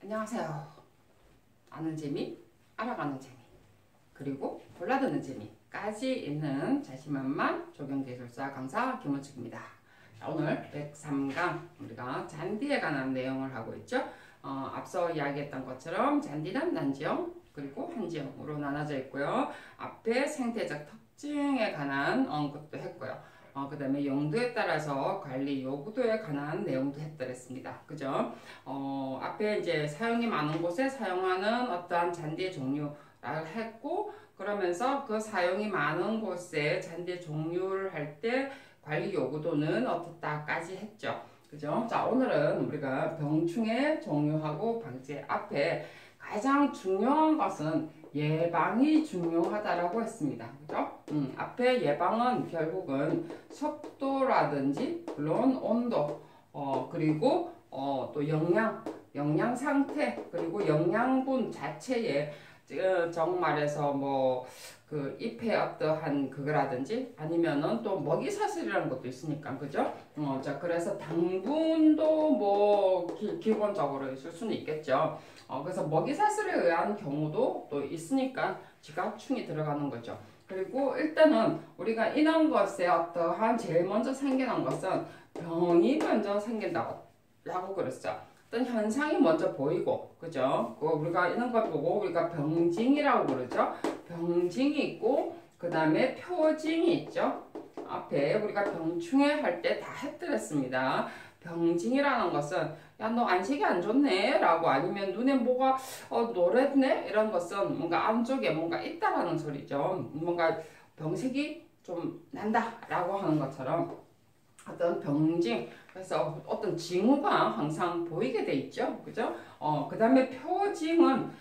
안녕하세요. 아는 재미, 알아가는 재미, 그리고 골라드는 재미까지 있는 자신만만 조경기술사 강사 김원숙입니다. 오늘 103강 우리가 잔디에 관한 내용을 하고 있죠. 앞서 이야기했던 것처럼 잔디는 난지형 그리고 한지형으로 나눠져 있고요. 앞에 생태적 특징에 관한 언급도 했고요. 그 다음에 용도에 따라서 관리 요구도에 관한 내용도 했더랬습니다. 그죠? 앞에 이제 사용이 많은 곳에 사용하는 어떠한 잔디의 종류를 했고, 그러면서 그 사용이 많은 곳에 잔디의 종류를 할 때 관리 요구도는 어떻다까지 했죠. 그죠? 자, 오늘은 우리가 병충해 종류하고 방제 앞에 가장 중요한 것은 예방이 중요하다라고 했습니다. 그죠? 앞에 예방은 결국은 습도라든지 물론 온도, 그리고 또 영양 상태, 그리고 영양분 자체에 정말에서 뭐 그 잎의 어떠한 그거라든지 아니면은 또 먹이 사슬이라는 것도 있으니까 그죠? 자 그래서 당분도 뭐 기본적으로 있을 수는 있겠죠. 그래서 먹이 사슬에 의한 경우도 또 있으니까 지각충이 들어가는 거죠. 그리고 일단은 우리가 이런 것에 어떠한 제일 먼저 생기는 것은 병이 먼저 생긴다고 그랬죠. 어떤 현상이 먼저 보이고, 그죠? 우리가 이런 걸 보고 우리가 병징이라고 그러죠. 병징이 있고, 그 다음에 표징이 있죠. 앞에 우리가 병충해 할 때 다 했더랬습니다. 병징이라는 것은 야 너 안색이 안 좋네 라고 아니면 눈에 뭐가 노랗네 이런 것은 뭔가 안쪽에 뭔가 있다라는 소리죠. 뭔가 병색이 좀 난다 라고 하는 것처럼 어떤 병징, 그래서 어떤 징후가 항상 보이게 돼 있죠. 그죠? 그 다음에 표징은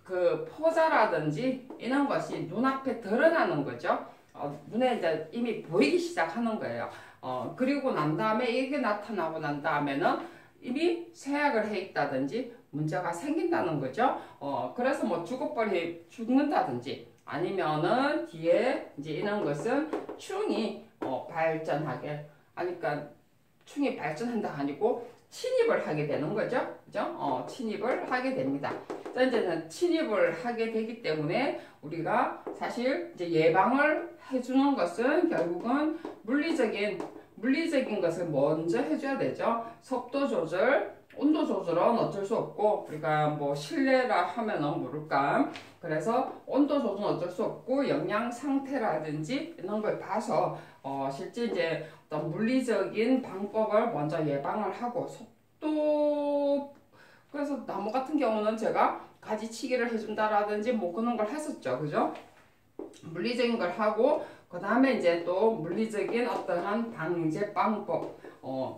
그 포자라든지 이런 것이 눈앞에 드러나는 거죠. 눈에 이제 이미 보이기 시작하는 거예요. 그리고 난 다음에 이게 나타나고 난 다음에는 이미 세약을 해 있다든지 문제가 생긴다는 거죠. 그래서 뭐 죽는다든지 아니면은 뒤에 이제 이런 것은 충이 발전하게 그러니까 충이 발전한다 아니고 침입을 하게 되는 거죠. 그죠? 침입을 하게 됩니다. 자, 이제는 침입을 하게 되기 때문에 우리가 사실 이제 예방을 해주는 것은 결국은 물리적인 것을 먼저 해줘야 되죠. 섭도 조절, 온도 조절은 어쩔 수 없고 우리가 뭐 실내라 하면은 모를까. 그래서 온도 조절은 어쩔 수 없고 영양 상태라든지 이런 걸 봐서 실제 이제 어떤 물리적인 방법을 먼저 예방을 하고 섭도 그래서 나무 같은 경우는 제가 가지치기를 해준다라든지 뭐 그런 걸 했었죠. 그죠? 물리적인 걸 하고 그 다음에 이제 또 물리적인 어떠한 방제 방법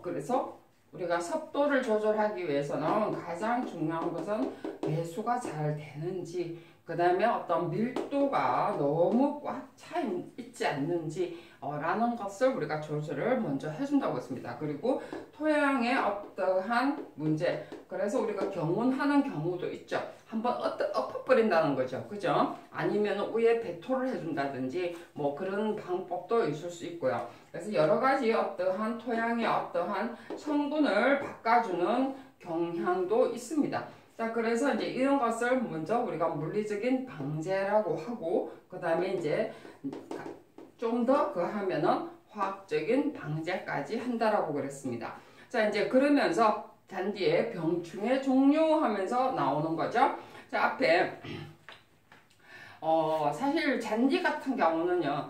그래서 우리가 습도를 조절하기 위해서는 가장 중요한 것은 배수가 잘 되는지 그 다음에 어떤 밀도가 너무 꽉 차 있지 않는지 라는 것을 우리가 조절을 먼저 해준다고 했습니다. 그리고 토양의 어떠한 문제 그래서 우리가 경운하는 경우도 있죠. 한번 엎어버린다는 거죠. 그죠? 아니면 위에 배토를 해준다든지 뭐 그런 방법도 있을 수 있고요. 그래서 여러 가지 어떠한 토양의 어떠한 성분을 바꿔주는 경향도 있습니다. 자, 그래서 이제 이런 것을 먼저 우리가 물리적인 방제라고 하고, 그 다음에 이제 좀 더 그 하면은 화학적인 방제까지 한다라고 그랬습니다. 자, 이제 그러면서 잔디의 병충해 종류 하면서 나오는 거죠. 자, 앞에, 사실 잔디 같은 경우는요,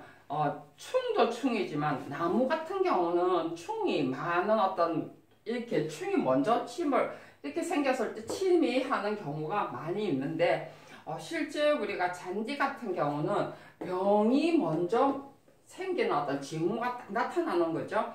충도 충이지만 나무 같은 경우는 충이 많은 어떤 이렇게 충이 먼저 침을 이렇게 생겼을 때 침입하는 경우가 많이 있는데 실제 우리가 잔디 같은 경우는 병이 먼저 생기는 어떤 징후가 딱 나타나는 거죠.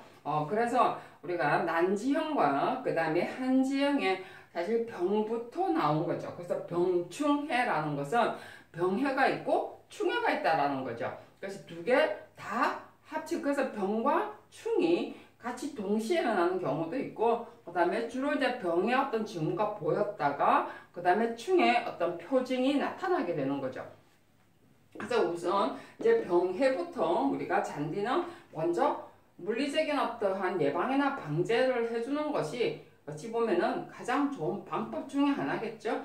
그래서 우리가 난지형과 그 다음에 한지형의 사실 병부터 나온 거죠. 그래서 병충해라는 것은 병해가 있고 충해가 있다라는 거죠. 그래서 두 개 다 합치 그래서 병과 충이 같이 동시에 일어나는 경우도 있고 그 다음에 주로 이제 병의 어떤 징후가 보였다가 그 다음에 충의 어떤 표징이 나타나게 되는 거죠. 그래서 우선 이제 병해부터 우리가 잔디는 먼저 물리적인 어떠한 예방이나 방제를 해주는 것이 어찌 보면은 가장 좋은 방법 중에 하나겠죠.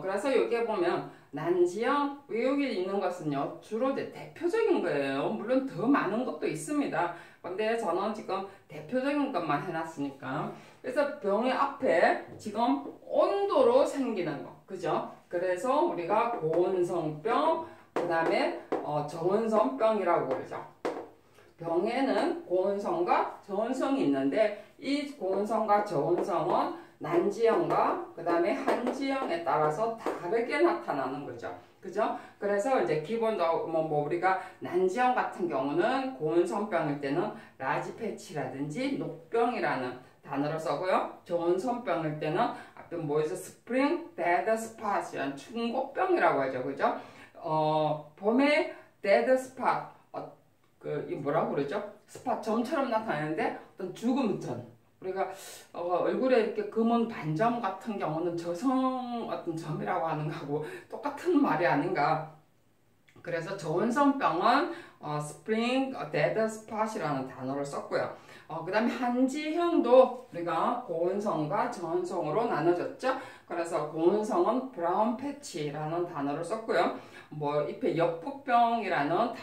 그래서 여기에 보면 난지형 왜 여기 있는 것은요 주로 대표적인 거예요. 물론 더 많은 것도 있습니다. 근데 저는 지금 대표적인 것만 해놨으니까. 그래서 병의 앞에 지금 온도로 생기는 거, 그죠? 그래서 우리가 고온성병, 그 다음에 저온성병이라고 그러죠. 병에는 고온성과 저온성이 있는데 이 고온성과 저온성은 난지형과 그 다음에 한지형에 따라서 다르게 나타나는 거죠. 그죠? 그래서 이제 기본적으로 우리가 난지형 같은 경우는 고온성병일 때는 라지패치라든지 녹병이라는 단어를 써고요. 저온성병일 때는 앞에 뭐죠? 스프링 데드 스팟이란 충고병이라고 하죠. 그죠? 봄에 데드 스팟 이 뭐라고 그러죠? 스팟 점처럼 나타나는데 어떤 죽음 점. 우리가 얼굴에 이렇게 검은 반점 같은 경우는 저성 어떤 점이라고 하는 거하고 똑같은 말이 아닌가. 그래서 저온성병은 스프링 데드 스팟이라는 단어를 썼고요. 그 다음에 한지형도 우리가 고온성과 저온성으로 나눠졌죠. 그래서 고온성은 브라운 패치라는 단어를 썼고요. 잎에 역부병이라는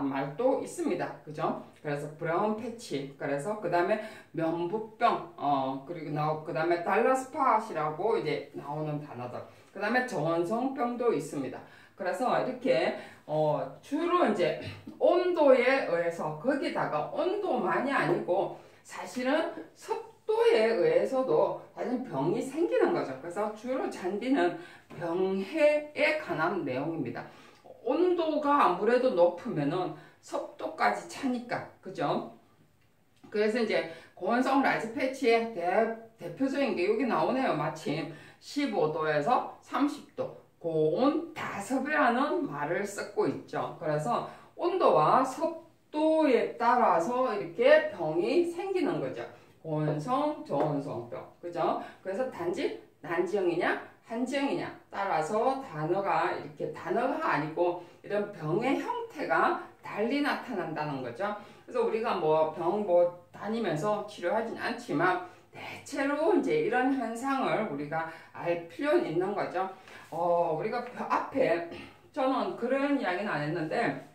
말도 있습니다. 그죠? 그래서 브라운 패치. 그래서 그 다음에 면부병, 그리고 그 다음에 달라스팟이라고 이제 나오는 단어들. 그 다음에 저온성병도 있습니다. 그래서 이렇게 주로 이제 온도에 의해서 거기다가 온도만이 아니고 사실은 습도에 의해서도 사실 병이 생기는 거죠. 그래서 주로 잔디는 병해에 관한 내용입니다. 온도가 아무래도 높으면은 습도까지 차니까, 그죠? 그래서 이제 고온성 라지패치의 대표적인 게 여기 나오네요. 마침 15도에서 30도. 고온 다습이라는 말을 쓰고 있죠. 그래서 온도와 습도에 따라서 이렇게 병이 생기는 거죠. 고온성, 저온성병. 그죠? 그래서 단지 난지형이냐, 한지형이냐 따라서 단어가 아니고 이런 병의 형태가 달리 나타난다는 거죠. 그래서 우리가 병 다니면서 치료하진 않지만 대체로 이제 이런 현상을 우리가 알 필요는 있는 거죠. 우리가 앞에 저는 그런 이야기는 안 했는데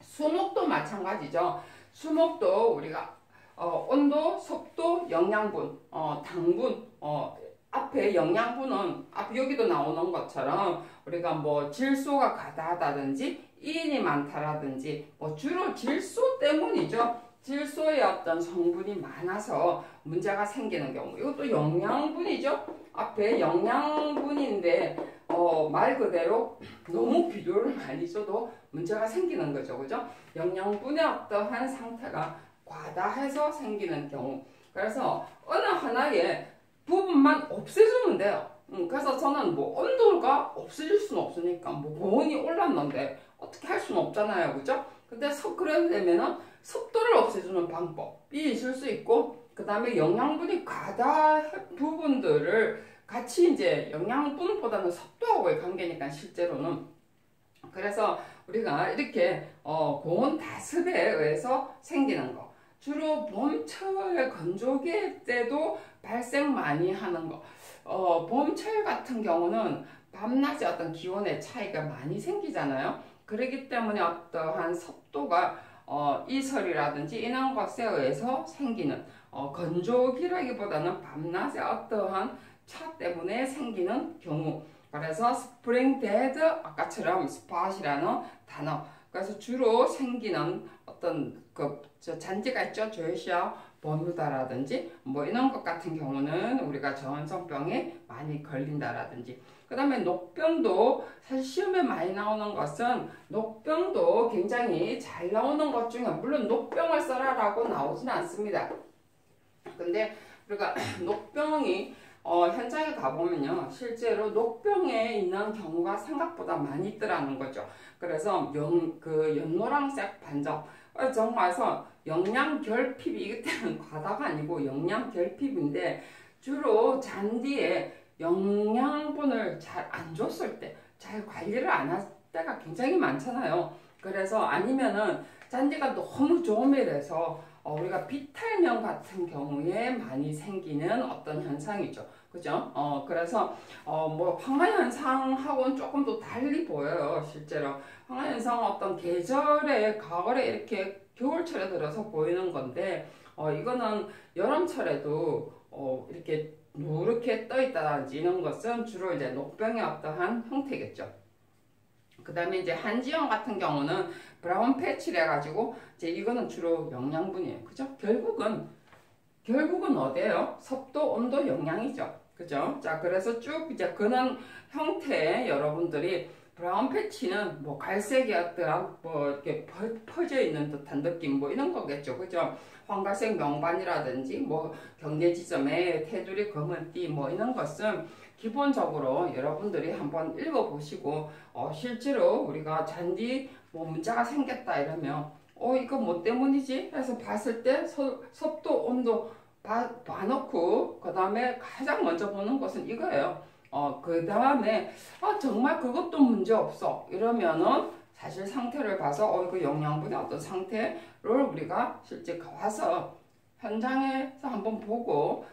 수목도 마찬가지죠. 수목도 우리가 온도, 습도, 영양분, 당분, 앞에 영양분은 여기도 나오는 것처럼 우리가 질소가 과다하다든지 이인이 많다라든지 주로 질소 때문이죠. 질소의 어떤 성분이 많아서 문제가 생기는 경우. 이것도 영양분이죠. 앞에 영양분인데 말 그대로 너무 비료를 많이 줘도 문제가 생기는 거죠. 그죠? 영양분의 어떠한 상태가 과다해서 생기는 경우. 그래서 어느 하나의 부분만 없애주면 돼요. 그래서 저는 온도가 없어질 수는 없으니까 고온이 올랐는데 어떻게 할 수는 없잖아요. 그죠? 근데 그러려면은 습도를 없애주는 방법이 있을 수 있고, 그 다음에 영양분이 과다한 부분들을 같이 이제 영양분보다는 습도하고의 관계니까 실제로는. 그래서 우리가 이렇게 고온 다습에 의해서 생기는 거. 주로 봄철 건조기 때도 발생 많이 하는 거. 봄철 같은 경우는 밤낮의 어떤 기온의 차이가 많이 생기잖아요. 그렇기 때문에 어떠한 습도가 이설이라든지 이런 것에 의해서 생기는 건조기라기보다는 밤낮의 어떠한 차 때문에 생기는 경우. 그래서 스프링 데드 아까처럼 스팟이라는 단어. 그래서 주로 생기는 어떤 잔디가 있죠. 조에시아 버뮤다라든지 이런 것 같은 경우는 우리가 저온성병에 많이 걸린다라든지. 그 다음에 녹병도 사실 시험에 많이 나오는 것은 녹병도 굉장히 잘 나오는 것 중에, 물론 녹병을 써라라고 나오진 않습니다. 근데 우리가 녹병이 현장에 가보면요, 실제로 녹병에 있는 경우가 생각보다 많이 있더라는 거죠. 그래서 연노란색 반점, 정말서 영양결핍이, 이때는 과다가 아니고 영양결핍인데 주로 잔디에 영양분을 잘 안 줬을 때, 잘 관리를 안 할 때가 굉장히 많잖아요. 그래서 아니면은 잔디가 너무 조밀해서 우리가 비탈면 같은 경우에 많이 생기는 어떤 현상이죠. 그죠? 그래서 뭐 황화현상하고는 조금 더 달리 보여요. 실제로 황화현상은 어떤 계절에 가을에 이렇게 겨울철에 들어서 보이는 건데 이거는 여름철에도 이렇게 누렇게 떠 있다든지 이런 것은 주로 이제 녹병의 어떠한 형태겠죠. 그 다음에 이제 한지형 같은 경우는 브라운 패치래 가지고 이제 이거는 주로 영양분이에요. 그죠? 결국은 어디예요? 섭도, 온도, 영양이죠. 그죠? 자, 그래서 쭉 이제 그런 형태의 여러분들이 브라운 패치는 뭐 갈색이었더라, 뭐 이렇게 퍼져 있는 듯한 느낌, 뭐 이런 거겠죠. 그죠? 황갈색 명반이라든지, 뭐 경계 지점에 테두리 검은 띠, 뭐 이런 것은 기본적으로 여러분들이 한번 읽어보시고, 실제로 우리가 잔디 뭐 문제가 생겼다 이러면, 이거 뭐 때문이지? 해서 봤을 때 섭도, 온도 봐놓고, 그 다음에 가장 먼저 보는 것은 이거예요. 그 다음에, 정말 그것도 문제 없어. 이러면은 사실 상태를 봐서, 이거 영양분의 어떤 상태를 우리가 실제 가서 현장에서 한번 보고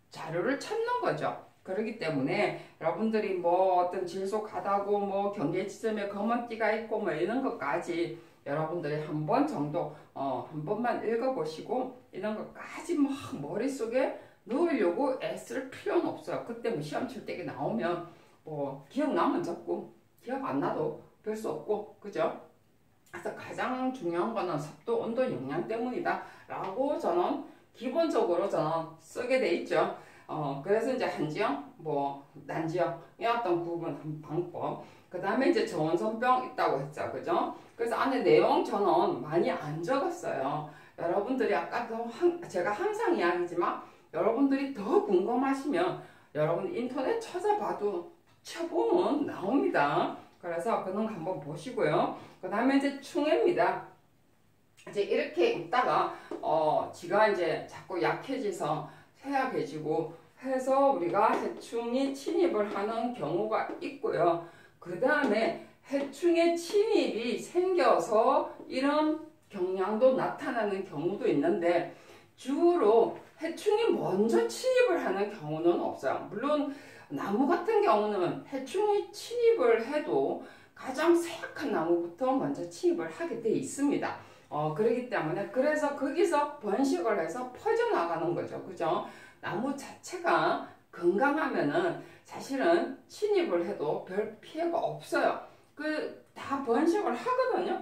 자료를 찾는 거죠. 그렇기 때문에 여러분들이 뭐 어떤 질소가다고 뭐 경계 지점에 검은 띠가 있고 뭐 이런 것까지 여러분들이 한 번 정도 한 번만 읽어보시고 이런 것까지 막 머릿속에 넣으려고 애쓸 필요는 없어요. 그때 뭐 시험 칠 때 나오면 뭐 기억나면 적고 기억 안 나도 별 수 없고 그죠? 그래서 가장 중요한 거는 섭도, 온도, 영양 때문이다 라고 저는 기본적으로 저는 쓰게 돼 있죠. 그래서 이제 한지형, 뭐 난지형의 어떤 구분 방법. 그 다음에 이제 저온선병 있다고 했죠, 그죠? 그래서 안에 내용 저는 많이 안 적었어요. 여러분들이 아까도 제가 항상 이야기지만 여러분들이 더 궁금하시면 여러분 인터넷 찾아봐도 쳐보면 나옵니다. 그래서 그런 거 한번 보시고요. 그 다음에 이제 충해입니다. 이제 이렇게 있다가 지가 이제 자꾸 약해져서 쇠약해지고 해서 우리가 해충이 침입을 하는 경우가 있고요. 그 다음에 해충의 침입이 생겨서 이런 경향도 나타나는 경우도 있는데 주로 해충이 먼저 침입을 하는 경우는 없어요. 물론 나무 같은 경우는 해충이 침입을 해도 가장 쇠약한 나무부터 먼저 침입을 하게 돼 있습니다. 그렇기 때문에 그래서 거기서 번식을 해서 퍼져나가는 거죠. 그죠? 나무 자체가 건강하면은 사실은 침입을 해도 별 피해가 없어요. 다 번식을 하거든요.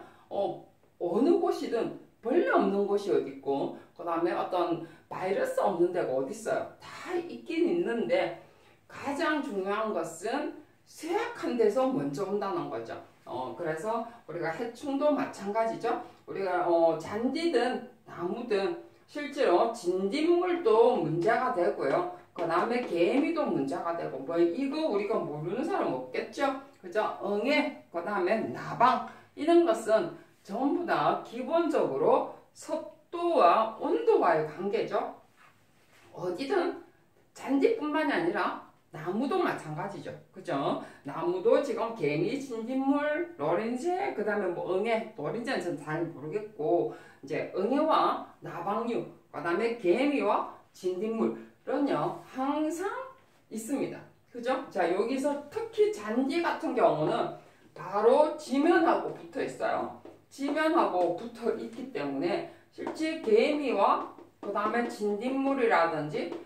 어느 곳이든 벌레 없는 곳이 어디 있고, 그 다음에 어떤 바이러스 없는 데가 어디 있어요. 다 있긴 있는데 가장 중요한 것은 쇠약한 데서 먼저 온다는 거죠. 그래서 우리가 해충도 마찬가지죠. 우리가 잔디든 나무든 실제로 진딧물도 문제가 되고요. 그 다음에 개미도 문제가 되고 뭐 이거 우리가 모르는 사람 없겠죠. 그죠? 응애, 그 다음에 나방 이런 것은 전부 다 기본적으로 습도와 온도와의 관계죠. 어디든 잔디뿐만이 아니라 나무도 마찬가지죠. 그죠? 나무도 지금 개미, 진딧물, 노린재, 그 다음에 뭐 응애, 노린재는 전 잘 모르겠고, 이제 응애와 나방류, 그 다음에 개미와 진딧물은요, 항상 있습니다. 그죠? 자, 여기서 특히 잔디 같은 경우는 바로 지면하고 붙어 있어요. 지면하고 붙어 있기 때문에 실제 개미와 그 다음에 진딧물이라든지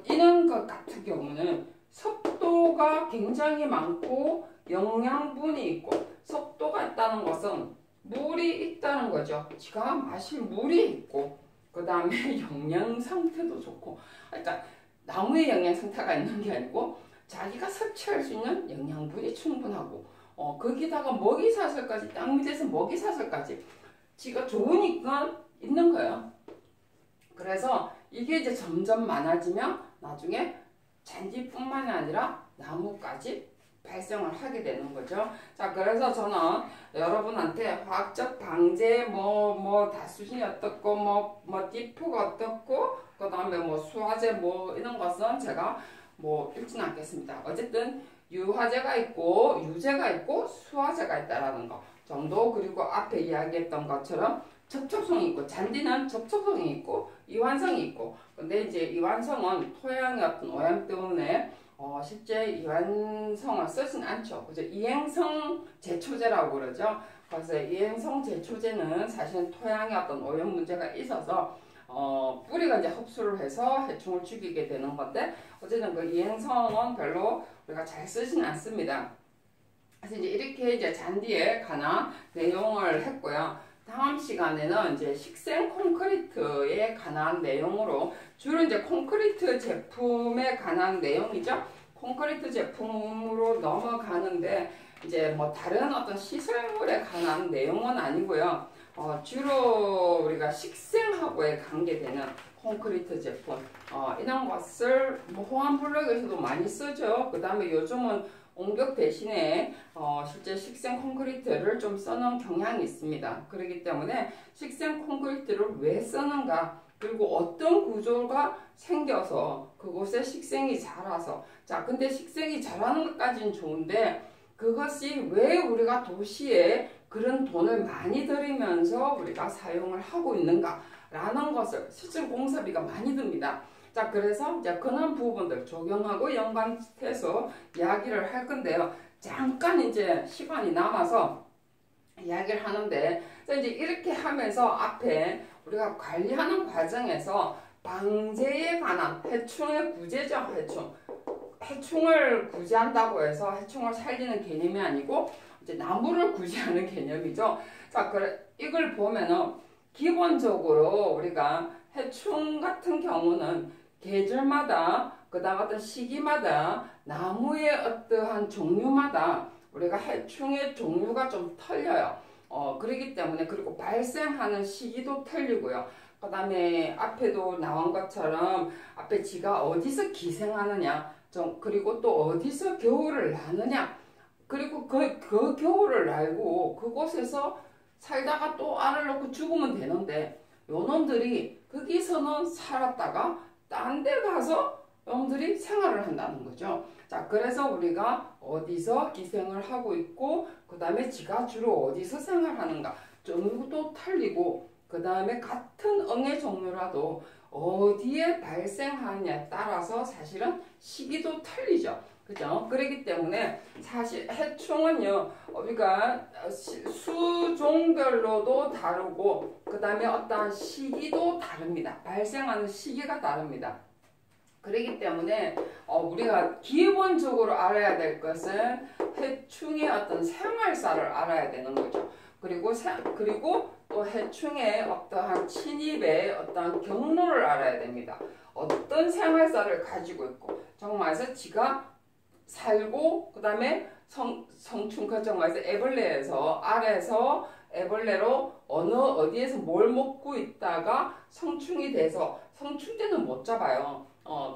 이런 것 같은 경우는 섭도가 굉장히 많고 영양분이 있고 섭도가 있다는 것은 물이 있다는 거죠. 지가 마실 물이 있고 그 다음에 영양 상태도 좋고 그러니까 나무의 영양 상태가 있는 게 아니고 자기가 섭취할 수 있는 영양분이 충분하고 거기다가 먹이사슬까지 땅 밑에서 먹이사슬까지 지가 좋으니까 있는 거예요. 그래서 이게 이제 점점 많아지면 나중에 잔디뿐만이 아니라 나무까지 발생을 하게 되는 거죠. 자, 그래서 저는 여러분한테 화학적 방제 뭐 다수신이 어떻고 뭐 디프가 어떻고 그 다음에 뭐 수화제 뭐 이런 것은 제가 뭐 읽지는 않겠습니다. 어쨌든 유화제가 있고 유제가 있고 수화제가 있다라는 거 정도 그리고 앞에 이야기했던 것처럼 접촉성이 있고, 잔디는 접촉성이 있고 이완성이 있고. 근데 이제 이완성은 토양의 어떤 오염 때문에 실제 이완성을 쓰진 않죠. 그죠? 이행성 제초제라고 그러죠. 그래서 이행성 제초제는 사실은 토양에 어떤 오염 문제가 있어서 뿌리가 이제 흡수를 해서 해충을 죽이게 되는 건데, 어쨌든 그 이행성은 별로 우리가 잘 쓰진 않습니다. 그래서 이제 이렇게 이제 잔디에 관한 내용을 했고요. 다음 시간에는 이제 식생 콘크리트에 관한 내용으로, 주로 이제 콘크리트 제품에 관한 내용이죠. 콘크리트 제품으로 넘어가는데, 이제 뭐 다른 어떤 시설물에 관한 내용은 아니고요. 주로 우리가 식생하고에 관계되는 콘크리트 제품, 이런 것을 뭐 호환블록에서도 많이 쓰죠. 그 다음에 요즘은 옹벽 대신에 실제 식생 콘크리트를 좀 써놓은 경향이 있습니다. 그렇기 때문에 식생 콘크리트를 왜 쓰는가, 그리고 어떤 구조가 생겨서 그곳에 식생이 자라서, 자 근데 식생이 자라는 것까지는 좋은데 그것이 왜 우리가 도시에 그런 돈을 많이 들이면서 우리가 사용을 하고 있는가 라는 것을, 실제 공사비가 많이 듭니다. 자, 그래서 이제 그런 부분들 조경하고 연관해서 이야기를 할 건데요. 잠깐 이제 시간이 남아서 이야기를 하는데, 자, 이제 이렇게 하면서 앞에 우리가 관리하는 과정에서 방제에 관한, 해충의 구제죠. 해충을 구제한다고 해서 해충을 살리는 개념이 아니고 이제 나무를 구제하는 개념이죠. 자, 그래 이걸 보면은 기본적으로 우리가 해충 같은 경우는 계절마다, 그 다음 어떤 시기마다, 나무의 어떠한 종류마다 우리가 해충의 종류가 좀 틀려요. 그렇기 때문에, 그리고 발생하는 시기도 틀리고요. 그 다음에 앞에도 나온 것처럼 앞에 지가 어디서 기생하느냐, 그리고 또 어디서 겨울을 나느냐, 그리고 그 겨울을 날고 그곳에서 살다가 또 알을 낳고 죽으면 되는데, 요놈들이 거기서는 살았다가 딴 데 가서 놈들이 생활을 한다는 거죠. 자, 그래서 우리가 어디서 기생을 하고 있고, 그 다음에 지가 주로 어디서 생활하는가 종류도 틀리고, 그 다음에 같은 응애 종류라도 어디에 발생하느냐에 따라서 사실은 시기도 틀리죠. 그죠? 그렇기 때문에 사실 해충은요, 우리가 수종별로도 다르고, 그 다음에 어떠한 시기도 다릅니다. 발생하는 시기가 다릅니다. 그렇기 때문에 우리가 기본적으로 알아야 될 것은 해충의 어떤 생활사를 알아야 되는 거죠. 그리고 또 해충의 어떠한 침입의 어떠한 경로를 알아야 됩니다. 어떤 생활사를 가지고 있고, 정말서 지가 살고, 그 다음에 성충, 정말서 애벌레에서, 알에서 애벌레로 어디에서 뭘 먹고 있다가 성충이 돼서, 성충 때는 못 잡아요.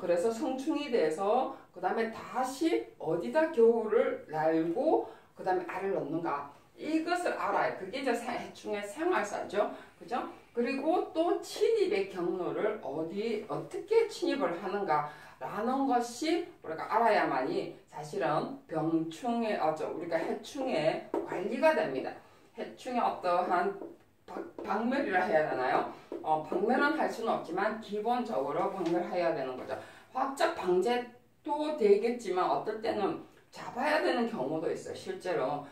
그래서 성충이 돼서 그 다음에 다시 어디다 겨울을 날고 그 다음에 알을 넣는가, 이것을 알아요. 그게 이제 해충의 생활사죠. 그죠? 그리고 또 침입의 경로를 어떻게 침입을 하는가 라는 것이 우리가 알아야만이 사실은 병충의, 우리가 해충의 관리가 됩니다. 해충의 어떠한 박멸이라 해야 되나요? 박멸은 할 수는 없지만 기본적으로 박멸해야 되는 거죠. 화학적 방제도 되겠지만 어떨 때는 잡아야 되는 경우도 있어요. 실제로.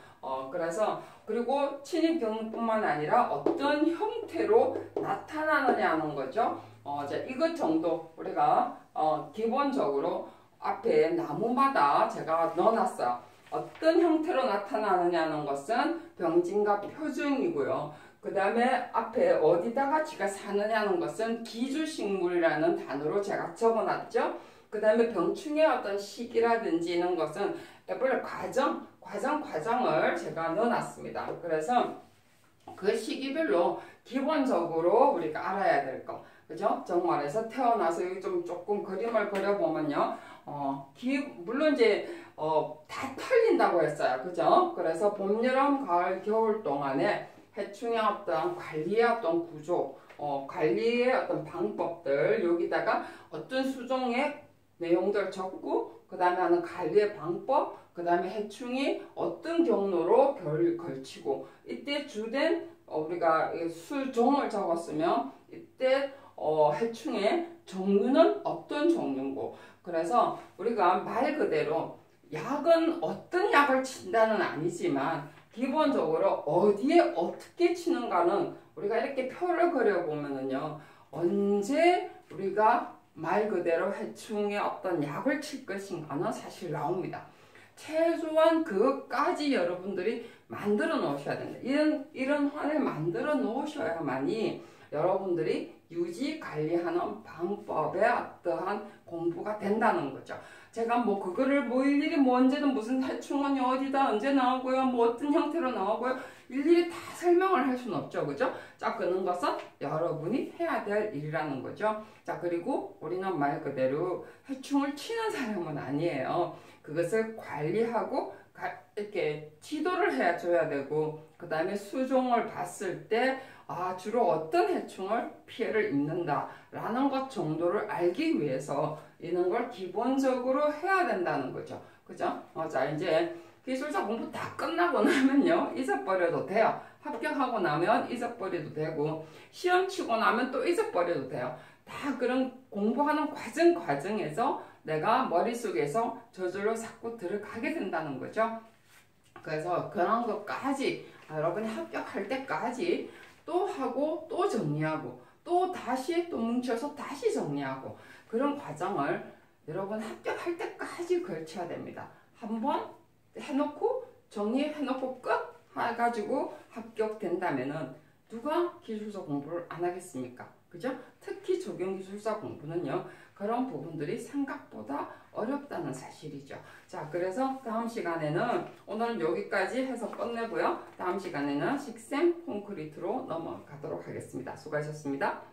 그래서 그리고 침입 경로뿐만 아니라 어떤 형태로 나타나느냐는 거죠. 이제 이것 정도 우리가 기본적으로 앞에 나무마다 제가 넣어놨어요. 어떤 형태로 나타나느냐는 것은 병진과 표준이고요. 그 다음에 앞에 어디다가 지가 사느냐는 것은 기주식물이라는 단어로 제가 적어놨죠. 그 다음에 병충의 어떤 시기라든지 이런 것은 애벌레 과정을 제가 넣어놨습니다. 그래서 그 시기별로 기본적으로 우리가 알아야 될 거, 그죠? 정말에서 태어나서 여기 조금 그림을 그려보면요, 물론 이제 다 털린다고 했어요, 그죠? 그래서 봄, 여름, 가을, 겨울 동안에 해충의 어떤 관리의 어떤 구조, 관리의 어떤 방법들, 여기다가 어떤 수종의 내용들 적고, 그 다음에 하는 관리의 방법, 그 다음에 해충이 어떤 경로로 걸치고, 이때 주된 우리가 수종을 적었으면 이때 해충의 종류는 어떤 종류고, 그래서 우리가 말 그대로 약은 어떤 약을 친다는 아니지만 기본적으로 어디에 어떻게 치는가는 우리가 이렇게 표를 그려보면은요, 언제 우리가 말 그대로 해충의 어떤 약을 칠 것인가는 사실 나옵니다. 최소한 그것까지 여러분들이 만들어 놓으셔야 된다. 이런 환을 만들어 놓으셔야만이 여러분들이 유지 관리하는 방법의 어떠한 공부가 된다는 거죠. 제가 뭐 그거를 뭐 일일이 뭐 언제든 무슨 해충은 어디다 언제 나오고요, 뭐 어떤 형태로 나오고요, 일일이 다 설명을 할 수는 없죠, 그죠? 자, 그런 것은 여러분이 해야 될 일이라는 거죠. 자, 그리고 우리는 말 그대로 해충을 치는 사람은 아니에요. 그것을 관리하고 이렇게 지도를 해줘야 되고, 그 다음에 수종을 봤을 때 주로 어떤 해충을 피해를 입는다라는 것 정도를 알기 위해서 이런 걸 기본적으로 해야 된다는 거죠. 그죠? 자, 이제 기술자 공부 다 끝나고 나면요, 잊어버려도 돼요. 합격하고 나면 잊어버려도 되고, 시험 치고 나면 또 잊어버려도 돼요. 다 그런 공부하는 과정에서 내가 머릿속에서 저절로 자꾸 들어가게 된다는 거죠. 그래서 그런 것까지 여러분이 합격할 때까지 또 하고 또 정리하고 또 다시 또 뭉쳐서 다시 정리하고, 그런 과정을 여러분 합격할 때까지 걸쳐야 됩니다. 한번 해놓고 정리해놓고 끝 해가지고 합격된다면은 누가 기술서 공부를 안 하겠습니까? 그죠? 특히 적용기술사 공부는요, 그런 부분들이 생각보다 어렵다는 사실이죠. 자, 그래서 다음 시간에는 오늘은 여기까지 해서 끝내고요. 다음 시간에는 식생 콘크리트로 넘어가도록 하겠습니다. 수고하셨습니다.